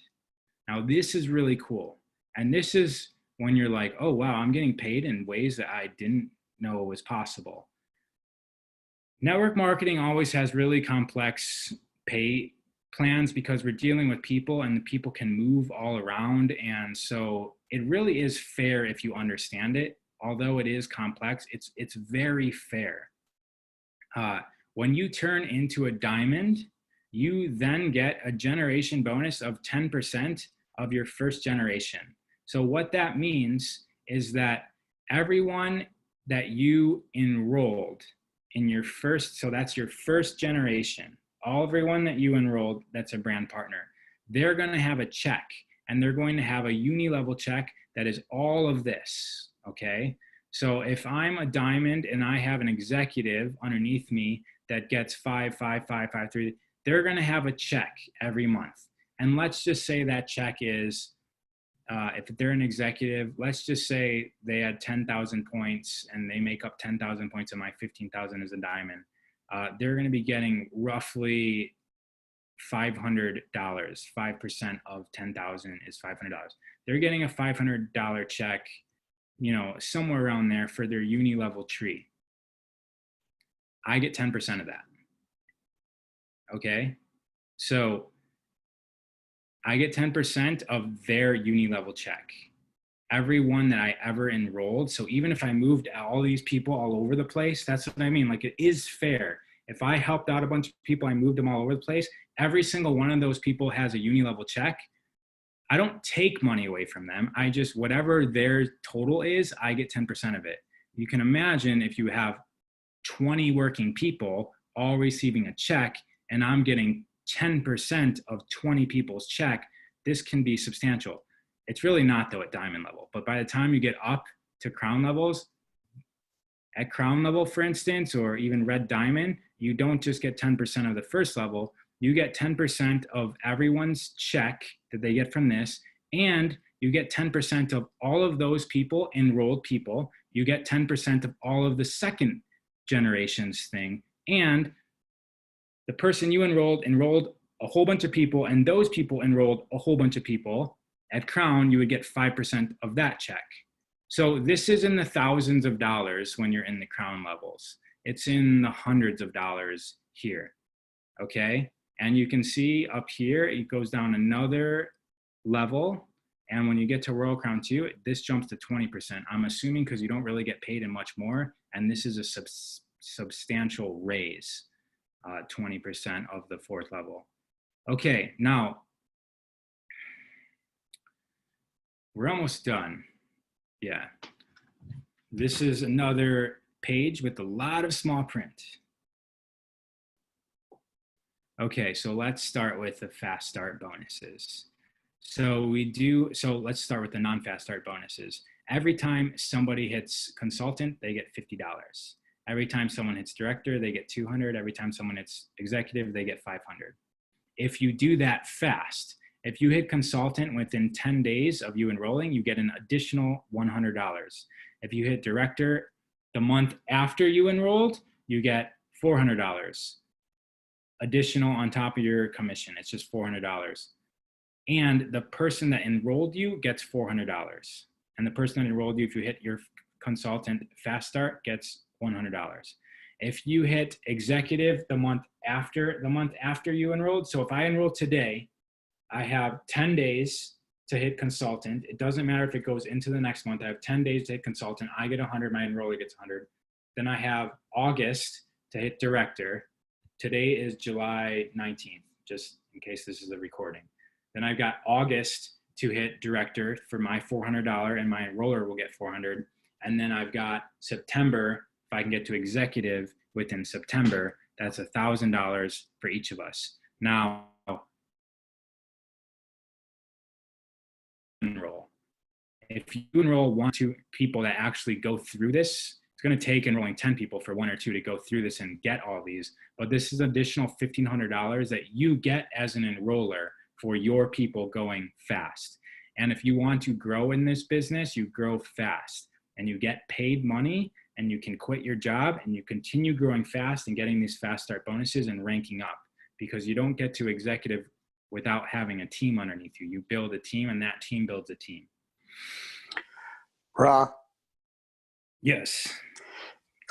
Now this is really cool. And this is when you're like, oh wow, I'm getting paid in ways that I didn't know was possible. Network marketing always has really complex pay plans because we're dealing with people and the people can move all around. And so it really is fair if you understand it. Although it is complex, it's very fair. When you turn into a diamond, you then get a generation bonus of 10% of your first generation. So what that means is that everyone that you enrolled in your first, so that's your first generation, everyone that you enrolled that's a brand partner, they're going to have a check, and they're going to have a uni-level check that is all of this, okay? So if I'm a diamond and I have an executive underneath me that gets 5, 5, 5, 5, 3, they're going to have a check every month. And let's just say that check is, if they're an executive, let's just say they had 10,000 points and they make up 10,000 points and my 15,000 is a diamond. They're going to be getting roughly $500. 5% of 10,000 is $500. They're getting a $500 check, you know, somewhere around there for their uni level tree. I get 10% of that. Okay. So I get 10% of their uni level check. Everyone that I ever enrolled. So even if I moved all these people all over the place, that's what I mean. Like, it is fair. If I helped out a bunch of people, I moved them all over the place, every single one of those people has a uni level check. I don't take money away from them. I just, whatever their total is, I get 10% of it. You can imagine if you have 20 working people all receiving a check and I'm getting 10% of 20 people's check, this can be substantial. It's really not though at diamond level, but by the time you get up to crown levels, at crown level, for instance, or even red diamond, you don't just get 10% of the first level, you get 10% of everyone's check that they get from this, and you get 10% of all of those people, enrolled people, you get 10% of all of the second generations thing, and the person you enrolled a whole bunch of people, and those people enrolled a whole bunch of people. At crown, you would get 5% of that check. So this is in the thousands of dollars when you're in the crown levels. It's in the hundreds of dollars here, okay? And you can see up here, it goes down another level. And when you get to Royal Crown 2, this jumps to 20%. I'm assuming because you don't really get paid in much more. And this is a substantial raise, 20% of the 4th level. Okay, now we're almost done. Yeah. This is another page with a lot of small print. Okay, so let's start with the fast start bonuses. So let's start with the non-fast start bonuses. Every time somebody hits consultant, they get $50. Every time someone hits director, they get $200. Every time someone hits executive, they get $500. If you do that fast, if you hit consultant within 10 days of you enrolling, you get an additional $100. If you hit director the month after you enrolled, you get $400 additional on top of your commission. It's just $400. And the person that enrolled you gets $400. And the person that enrolled you, if you hit your consultant fast start, gets $100. If you hit executive the month after you enrolled, so if I enroll today, I have 10 days to hit consultant. It doesn't matter if it goes into the next month. I have 10 days to hit consultant. I get 100, my enrollee gets 100. Then I have August to hit director. Today is July 19th, just in case this is a recording. Then I've got August to hit director for my $400, and my enroller will get 400. And then I've got September, if I can get to executive within September, that's $1,000 for each of us. Now, enroll. If you enroll 1 or 2 people that actually go through this, it's going to take enrolling 10 people for 1 or 2 to go through this and get all these. But this is additional $1,500 that you get as an enroller for your people going fast. And if you want to grow in this business, you grow fast and you get paid money, and you can quit your job and you continue growing fast and getting these fast start bonuses and ranking up, because you don't get to executive without having a team underneath you. You build a team, and that team builds a team. Ra. Yes.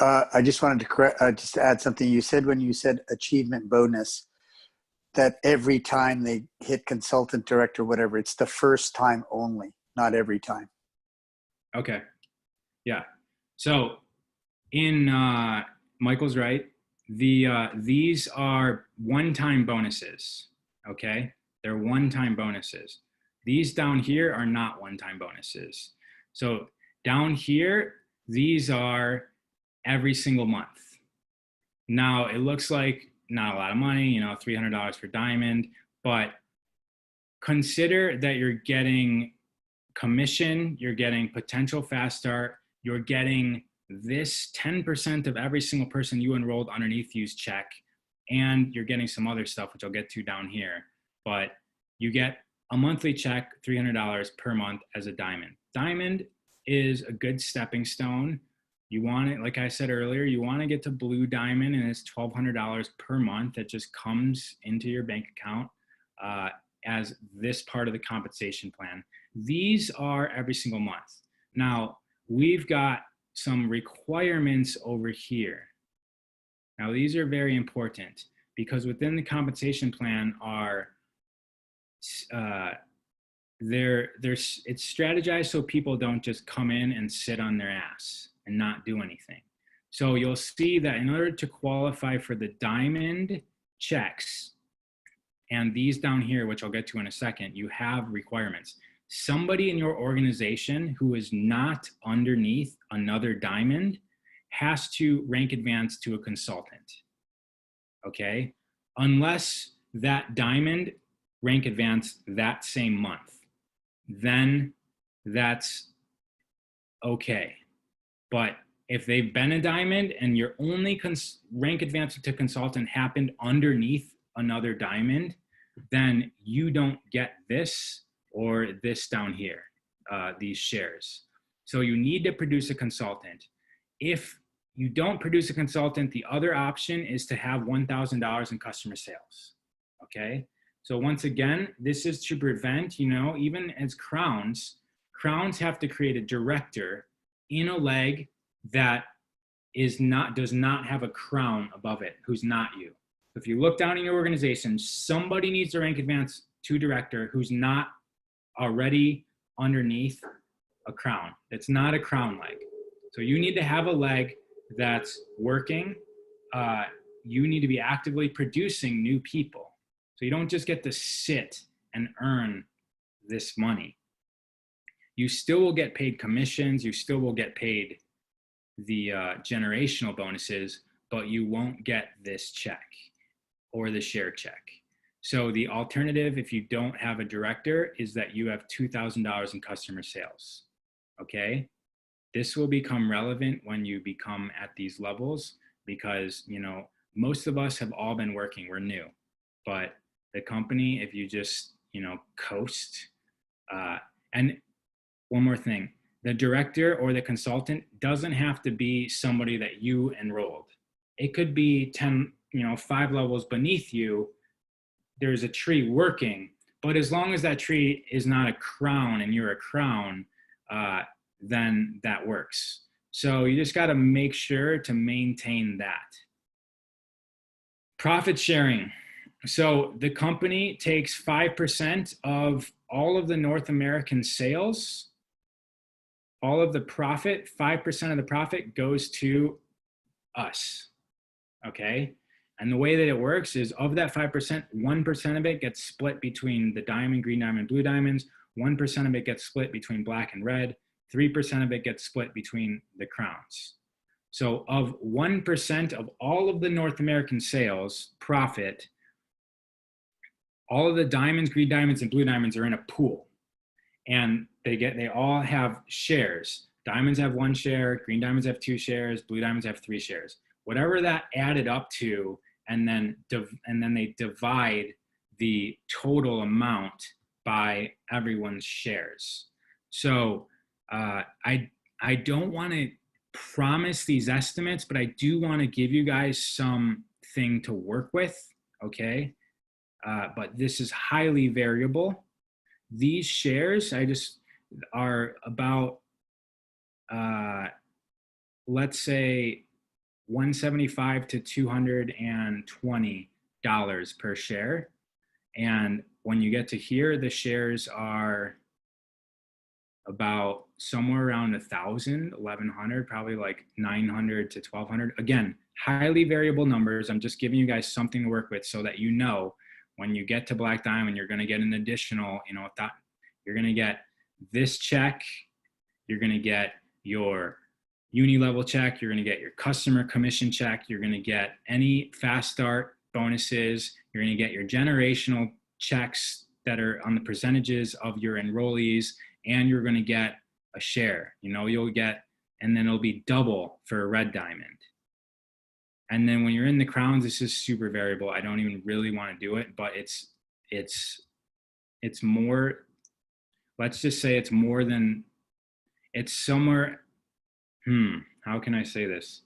I just wanted to correct, just add something. You said when you said achievement bonus, that every time they hit consultant, director, whatever, it's the first time only, not every time. Okay. Yeah. So in Michael's right. These are one-time bonuses. Okay. They're one-time bonuses. These down here are not one-time bonuses. So down here, these are every single month. Now it looks like not a lot of money, you know, $300 for diamond, but consider that you're getting commission, you're getting potential fast start, you're getting this 10% of every single person you enrolled underneath you's check, and you're getting some other stuff, which I'll get to down here. But you get a monthly check, $300 per month as a diamond. Diamond is a good stepping stone. You want it, like I said earlier, you want to get to blue diamond, and it's $1,200 per month that just comes into your bank account as this part of the compensation plan. These are every single month. Now, we've got some requirements over here. Now, these are very important because within the compensation plan are it's strategized so people don't just come in and sit on their ass and not do anything. So you'll see that in order to qualify for the diamond checks, and these down here, which I'll get to in a second, you have requirements. Somebody in your organization who is not underneath another diamond has to rank advance to a consultant, okay? Unless that diamond rank advance that same month, then that's okay. But if they've been a diamond and your only rank advance to consultant happened underneath another diamond, then you don't get this or this down here, these shares. So you need to produce a consultant. If you don't produce a consultant, the other option is to have $1,000 in customer sales, okay? So once again, this is to prevent, you know, even as crowns have to create a director in a leg that does not have a crown above it, who's not you. If you look down in your organization, somebody needs to rank advance to director who's not already underneath a crown. It's not a crown leg. So you need to have a leg that's working. You need to be actively producing new people. So you don't just get to sit and earn this money. You still will get paid commissions. You still will get paid the generational bonuses, but you won't get this check or the share check. So the alternative, if you don't have a director, is that you have $2,000 in customer sales, okay? This will become relevant when you become at these levels because, you know, most of us have all been working, we're new. But the company, if you just, you know, coast, and one more thing, The director or the consultant doesn't have to be somebody that you enrolled. It could be 10, 5 levels beneath you. There's a tree working, but as long as that tree is not a crown and you're a crown, then that works. So you just got to make sure to maintain that. Profit sharing. So the company takes 5% of all of the North American sales. All of the profit, 5% of the profit goes to us. Okay. And the way that it works is of that 5%, 1% of it gets split between the diamond, green diamond, blue diamonds. 1% of it gets split between black and red. 3% of it gets split between the crowns. So of 1% of all of the North American sales profit, all of the diamonds, green diamonds, and blue diamonds are in a pool. And they all have shares. Diamonds have 1 share, green diamonds have 2 shares, blue diamonds have 3 shares. Whatever that added up to, and then they divide the total amount by everyone's shares. So I don't want to promise these estimates, but I do want to give you guys something to work with, okay? But this is highly variable. These shares are about, let's say, $175 to $220 per share. And when you get to here, the shares are about somewhere around 1,000, 1,100, probably like 900 to 1,200. Again, highly variable numbers. I'm just giving you guys something to work with so that you know when you get to Black Diamond, you're going to get an additional, you're going to get this check, you're going to get your uni level check, you're going to get your customer commission check, you're going to get any fast start bonuses, you're going to get your generational checks that are on the percentages of your enrollees, and you're going to get a share. You'll get, and then it'll be double for a red diamond. And then when you're in the crowns, this is super variable. I don't even really want to do it, but it's more, let's just say it's more than, it's somewhere, how can I say this?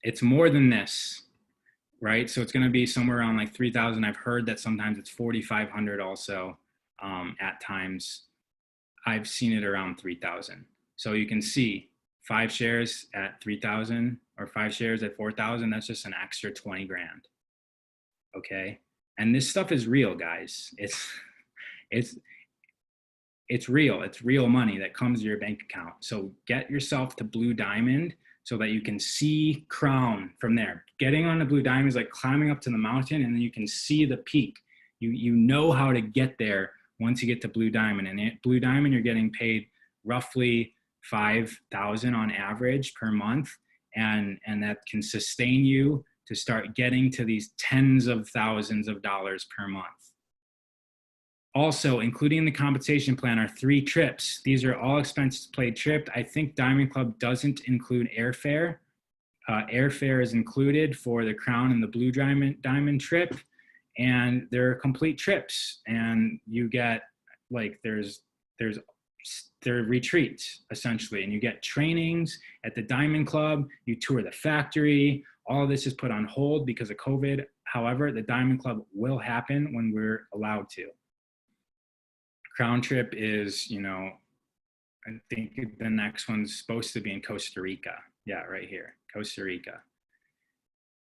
It's more than this, right? So it's going to be somewhere around like 3,000. I've heard that sometimes it's 4,500 also. At times I've seen it around 3,000. So you can see 5 shares at 3,000 or 5 shares at 4,000. That's just an extra 20 grand. Okay. And this stuff is real, guys. It's real. It's real money that comes to your bank account. So get yourself to Blue Diamond so that you can see crown from there. Getting on the Blue Diamond is like climbing up to the mountain, and then you can see the peak. You know how to get there once you get to Blue Diamond. And at Blue Diamond, you're getting paid roughly 5,000 on average per month. And that can sustain you to start getting to these tens of thousands of dollars per month. Also, including in the compensation plan are 3 trips. These are all expenses paid trip. I think Diamond Club doesn't include airfare. Airfare is included for the Crown and the Blue Diamond trip. And they're complete trips, and you get like they're retreats essentially, and you get trainings at the Diamond Club. You tour the factory. All of this is put on hold because of COVID. However, the Diamond Club will happen when we're allowed to. Crown trip is, I think the next one's supposed to be in Costa Rica. Yeah, right here, Costa Rica.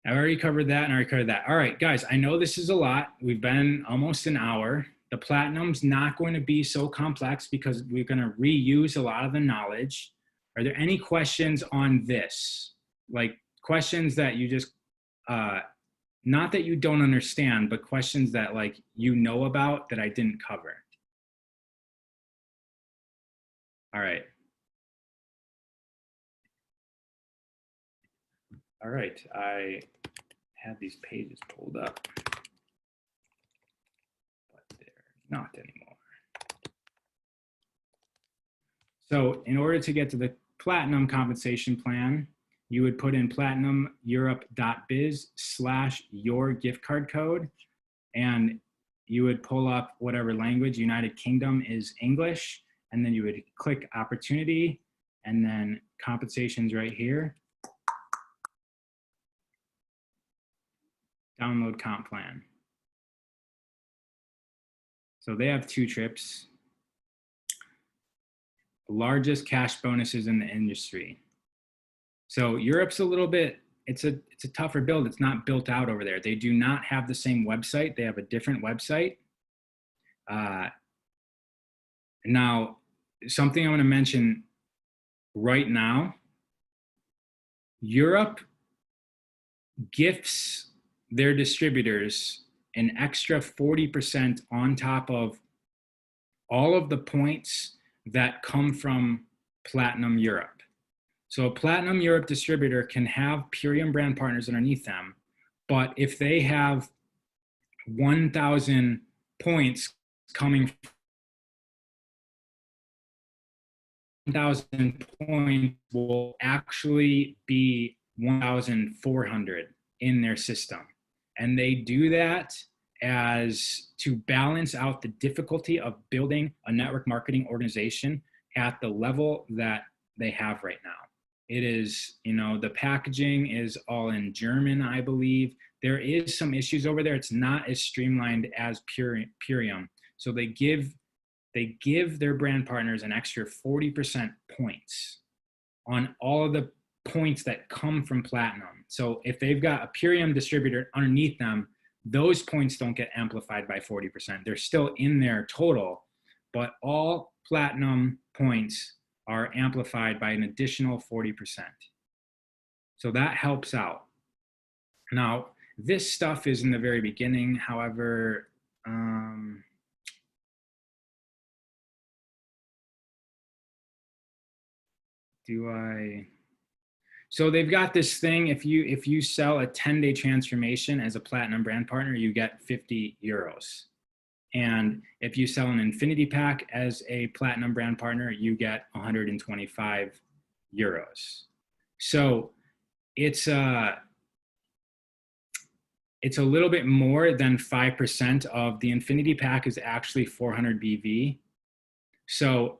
I already covered that, and I already covered that. All right, guys, I know this is a lot. We've been almost an hour. The Platinum's not going to be so complex because we're going to reuse a lot of the knowledge. Are there any questions on this? Like questions that you just, not that you don't understand, but questions that like you know about that I didn't cover? All right. All right, I had these pages pulled up, but they're not anymore. So in order to get to the Platinum compensation plan, you would put in platinumeurope.biz/your gift card code, and you would pull up whatever language. United Kingdom is English, and then you would click opportunity, and then compensations right here. Download comp plan. So they have 2 trips. Largest cash bonuses in the industry. So Europe's a little bit, it's a tougher build. It's not built out over there. They do not have the same website. They have a different website. Now, something I want to mention right now, Europe gifts their distributors an extra 40% on top of all of the points that come from Platinum Europe. So a Platinum Europe distributor can have Purium brand partners underneath them, but if they have 1,000 points coming, 1,000 points will actually be 1,400 in their system. And they do that as to balance out the difficulty of building a network marketing organization at the level that they have right now. It is, you know, the packaging is all in German, I believe. There is some issues over there. It's not as streamlined as Purium. So they give their brand partners an extra 40% points on all of the points that come from Platinum. So if they've got a Purium distributor underneath them, those points don't get amplified by 40%. They're still in their total, but all Platinum points are amplified by an additional 40%. So that helps out. Now, this stuff is in the very beginning. However, so they've got this thing, if you sell a 10-day transformation as a Platinum brand partner, you get 50 euros. And if you sell an infinity pack as a Platinum brand partner, you get 125 euros. So it's a little bit more than 5% of the infinity pack is actually 400 BV. So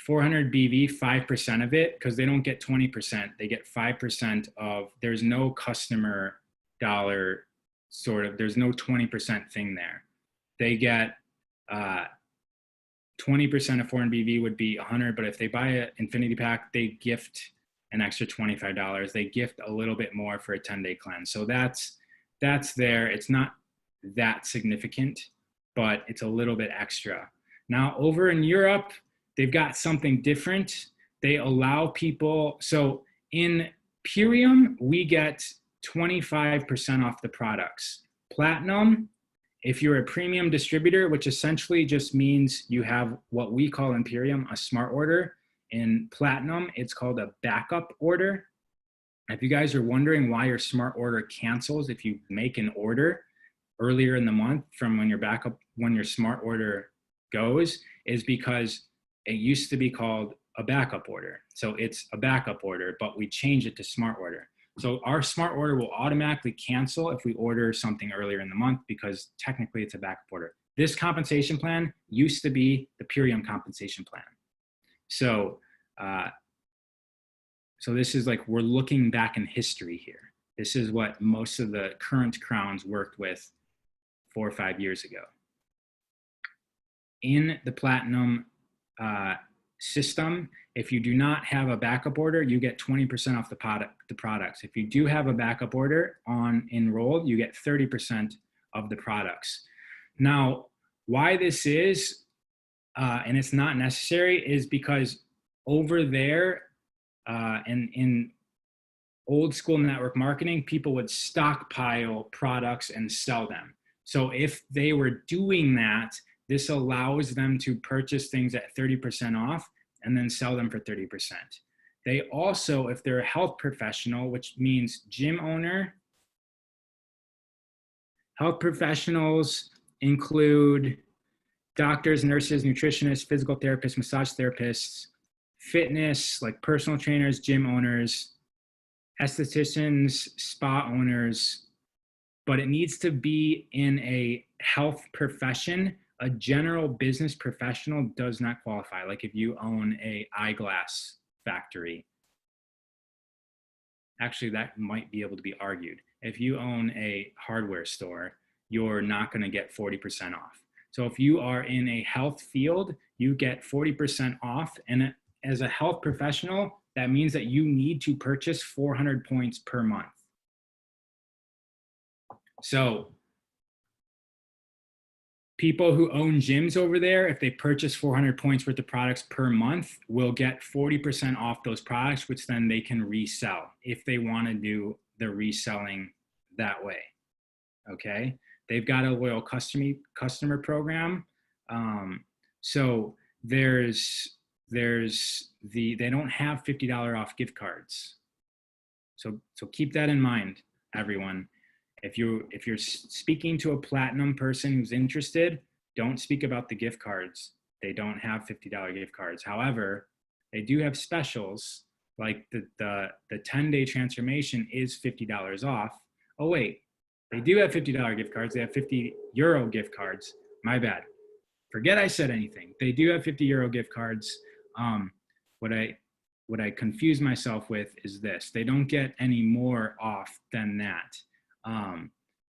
400 BV, 5% of it, because they don't get 20%, they get 5% of, there's no customer dollar sort of, there's no 20% thing there. They get 20% of 400 BV would be 100, but if they buy an infinity pack, they gift an extra $25. They gift a little bit more for a 10-day cleanse. So that's there. It's not that significant, but it's a little bit extra. Now over in Europe, they've got something different. They allow people, so in Purium, we get 25% off the products. Platinum, if you're a premium distributor, which essentially just means you have what we call in Purium a smart order. In Platinum, it's called a backup order. If you guys are wondering why your smart order cancels if you make an order earlier in the month from when your smart order goes, is because it used to be called a backup order. So it's a backup order, but we change it to smart order. So our smart order will automatically cancel if we order something earlier in the month because technically it's a backup order. This compensation plan used to be the Purium compensation plan. So, so this is like, we're looking back in history here. This is what most of the current crowns worked with 4 or 5 years ago. In the Platinum system, if you do not have a backup order, you get 20% off the products. If you do have a backup order on enrolled, you get 30% of the products. Now, why this is, and it's not necessary, is because over there in old school network marketing, people would stockpile products and sell them. So if they were doing that, this allows them to purchase things at 30% off and then sell them for 30%. They also, if they're a health professional, which means gym owner, health professionals include doctors, nurses, nutritionists, physical therapists, massage therapists, fitness, like personal trainers, gym owners, estheticians, spa owners, but it needs to be in a health profession A general business professional does not qualify. Like if you own a eyeglass factory, actually that might be able to be argued. If you own a hardware store, you're not going to get 40% off. So if you are in a health field, you get 40% off. And as a health professional, that means that you need to purchase 400 points per month. So people who own gyms over there, if they purchase 400 points worth of products per month, will get 40% off those products, which then they can resell if they want to do the reselling that way. Okay. They've got a loyal customer program. So they don't have $50 off gift cards. So keep that in mind, everyone. If you're speaking to a platinum person who's interested, don't speak about the gift cards. They don't have $50 gift cards. However, they do have specials, like the 10-day transformation is $50 off. Oh wait, they do have $50 gift cards. They have €50 gift cards. My bad. Forget I said anything. They do have €50 gift cards. What I confuse myself with is this. They don't get any more off than that.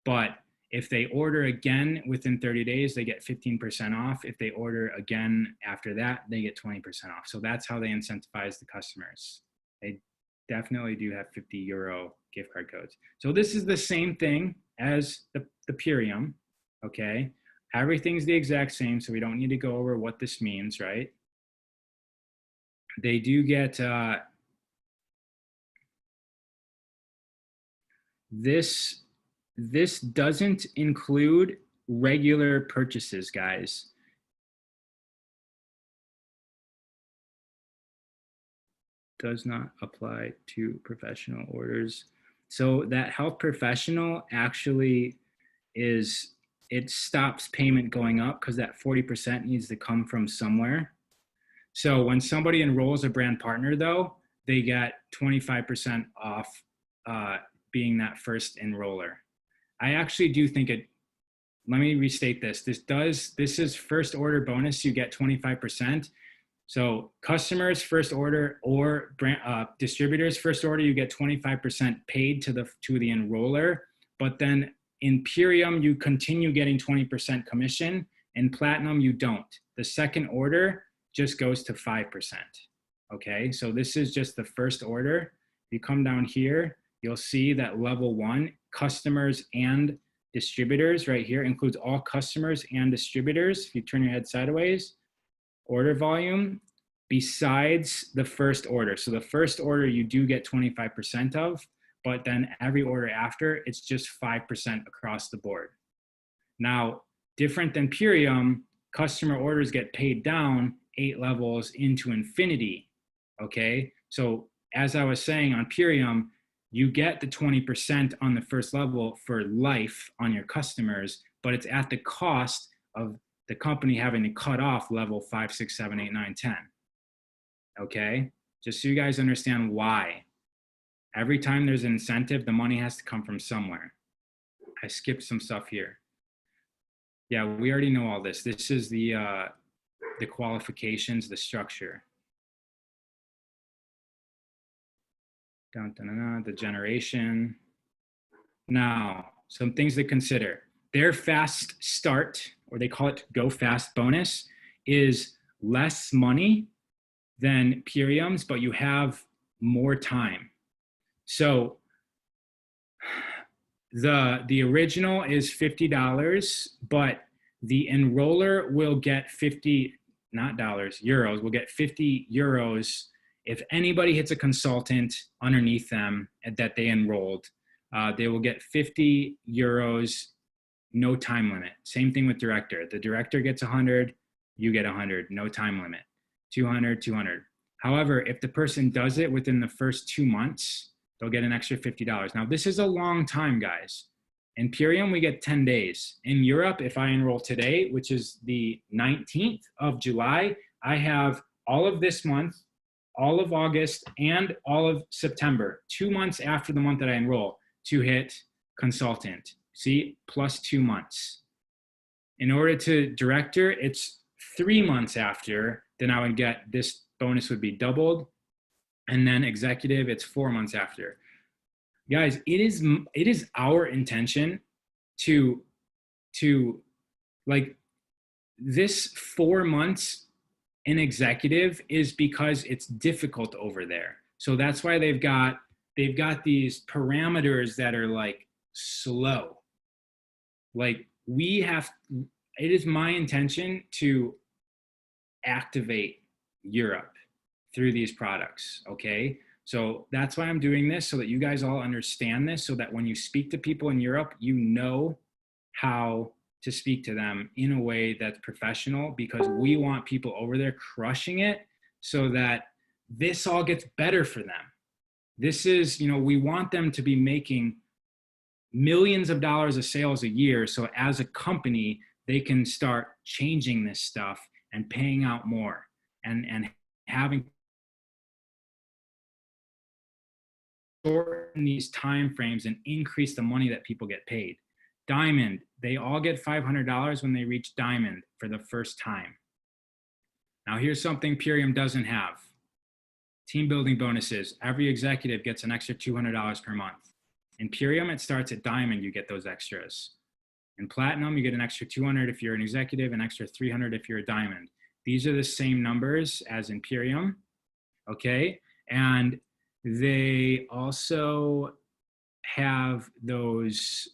But if they order again within 30 days, they get 15% off. If they order again after that, they get 20% off. So that's how they incentivize the customers. They definitely do have €50 gift card codes. So this is the same thing as the Purium, okay? Everything's the exact same, so we don't need to go over what this means, right? They do get this doesn't include regular purchases, guys. Does not apply to professional orders. So that health professional actually it stops payment going up because that 40% needs to come from somewhere. So when somebody enrolls a brand partner though, they get 25% off being that first enroller. I actually do think let me restate this. This is first order bonus, you get 25%. So customers first order or distributors first order, you get 25% paid to the enroller. But then in Purium, you continue getting 20% commission. In Platinum, you don't. The second order just goes to 5%. Okay, so this is just the first order. If you come down here, you'll see that level 1, customers and distributors right here includes all customers and distributors. If you turn your head sideways, order volume besides the first order. So the first order you do get 25% of, but then every order after, it's just 5% across the board. Now, different than Purium, customer orders get paid down 8 levels into infinity, okay? So as I was saying on Purium, you get the 20% on the first level for life on your customers, but it's at the cost of the company having to cut off level 5, 6, 7, 8, 9, 10. Okay, just so you guys understand why. Every time there's an incentive, the money has to come from somewhere. I skipped some stuff here. Yeah, we already know all this. This is the qualifications, the structure. The generation. Now, some things to consider. Their fast start, or they call it go fast bonus, is less money than Purium's, but you have more time. So the original is $50, but the enroller will get euros, will get 50 euros if anybody hits a consultant underneath them that they enrolled. They will get 50 euros, no time limit. Same thing with director. The director gets 100, you get 100, no time limit. 200, 200. However, if the person does it within the first 2 months, they'll get an extra $50. Now, this is a long time, guys. In Purium, we get 10 days. In Europe, if I enroll today, which is the 19th of July, I have all of this month, all of August, and all of September, 2 months after the month that I enroll to hit consultant. See, plus 2 months. In order to director, it's 3 months after, then I would get this bonus would be doubled. And then executive, it's 4 months after. Guys, it is our intention to like this 4 months in executive is because it's difficult over there. So that's why they've got these parameters that are like slow. Like it is my intention to activate Europe through these products. Okay. So that's why I'm doing this, so that you guys all understand this, so that when you speak to people in Europe, you know how to speak to them in a way that's professional, because we want people over there crushing it so that this all gets better for them. This is, we want them to be making millions of dollars of sales a year. So as a company, they can start changing this stuff and paying out more and having shorten these time frames and increase the money that people get paid. Diamond, they all get $500 when they reach Diamond for the first time. Now here's something Purium doesn't have. Team building bonuses. Every executive gets an extra $200 per month. In Purium, it starts at Diamond, you get those extras. In Platinum, you get an extra $200 if you're an executive, an extra $300 if you're a Diamond. These are the same numbers as in Purium, okay? And they also have those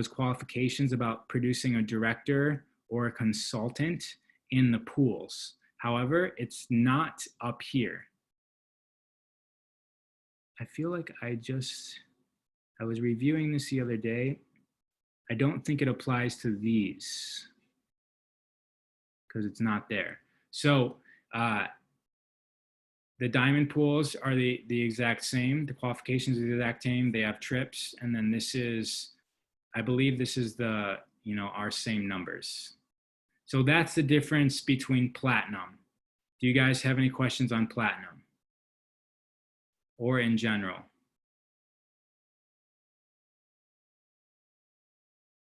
qualifications about producing a director or a consultant in the pools. However, it's not up here. I feel like I was reviewing this the other day. I don't think it applies to these because it's not there. So the diamond pools are the exact same. The qualifications are the exact same. They have trips. And then this is, I believe this is the, our same numbers. So that's the difference between platinum. Do you guys have any questions on platinum or in general?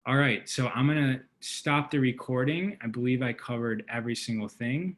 All right, so I'm gonna stop the recording. I believe I covered every single thing.